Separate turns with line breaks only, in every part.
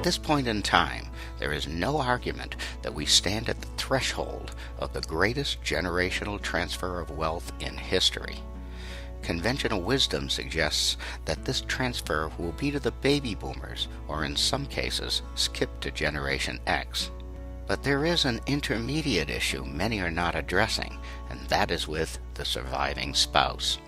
this point in time, there is no argument that we stand at the threshold of the greatest generational transfer of wealth in history. Conventional wisdom suggests that this transfer will be to the baby boomers, or in some cases, skip to Generation X. But there is an intermediate issue many are not addressing, and that is with the surviving spouse.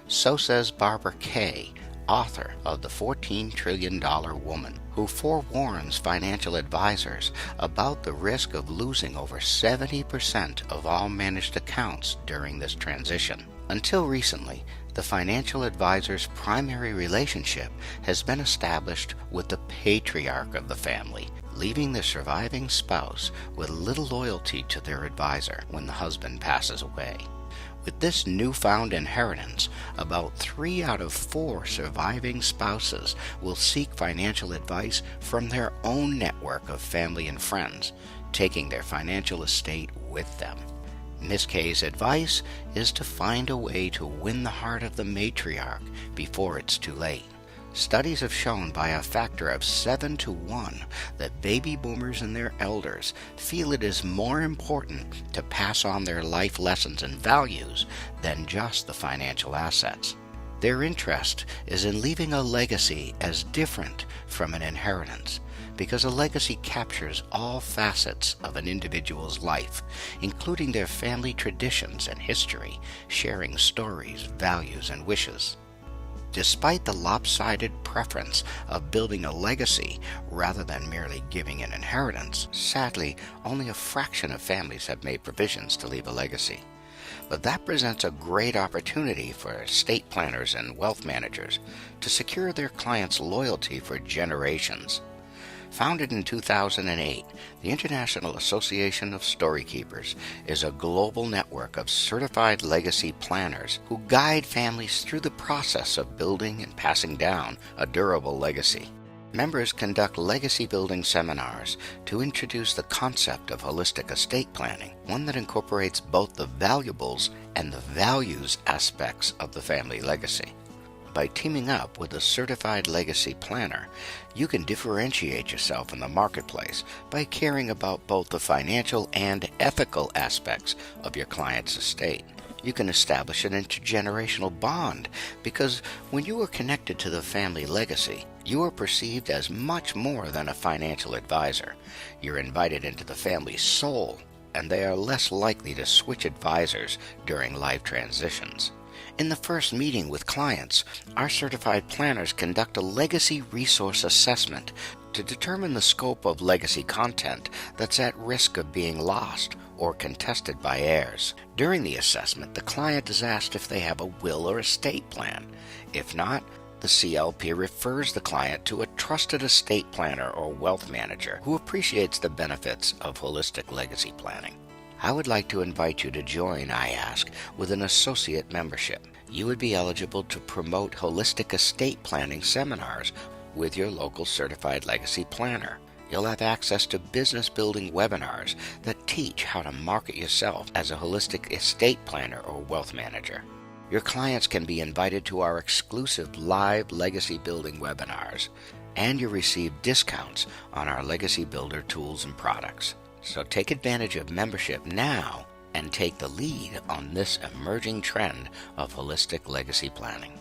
So says Barbara Kay, author of The $14 Trillion Woman, who forewarns financial advisors about the risk of losing over 70% of all managed accounts during this transition. Until recently, the financial advisor's primary relationship has been established with the patriarch of the family, leaving the surviving spouse with little loyalty to their advisor when the husband passes away. With this newfound inheritance, about 3 out of 4 surviving spouses will seek financial advice from their own network of family and friends, taking their financial estate with them. Miss Kay's advice is to find a way to win the heart of the matriarch before it's too late. Studies have shown by a factor of 7 to 1 that baby boomers and their elders feel it is more important to pass on their life lessons and values than just the financial assets. Their interest is in leaving a legacy as different from an inheritance, because a legacy captures all facets of an individual's life, including their family traditions and history, sharing stories, values, and wishes. Despite the lopsided preference of building a legacy rather than merely giving an inheritance, sadly, only a fraction of families have made provisions to leave a legacy. But that presents a great opportunity for estate planners and wealth managers to secure their clients' loyalty for generations. Founded in 2008, the International Association of Storykeepers is a global network of certified legacy planners who guide families through the process of building and passing down a durable legacy. Members conduct legacy-building seminars to introduce the concept of holistic estate planning, one that incorporates both the valuables and the values aspects of the family legacy. By teaming up with a certified legacy planner, you can differentiate yourself in the marketplace by caring about both the financial and ethical aspects of your client's estate. You can establish an intergenerational bond because when you are connected to the family legacy, you are perceived as much more than a financial advisor. You're invited into the family's soul, and they are less likely to switch advisors during life transitions. In the first meeting with clients, our certified planners conduct a legacy resource assessment to determine the scope of legacy content that's at risk of being lost or contested by heirs. During the assessment, the client is asked if they have a will or estate plan. If not, the CLP refers the client to a trusted estate planner or wealth manager who appreciates the benefits of holistic legacy planning. I would like to invite you to join iAsk with an associate membership. You would be eligible to promote holistic estate planning seminars with your local certified legacy planner. You'll have access to business-building webinars that teach how to market yourself as a holistic estate planner or wealth manager. Your clients can be invited to our exclusive live legacy building webinars, and you receive discounts on our legacy builder tools and products. So take advantage of membership now and take the lead on this emerging trend of holistic legacy planning.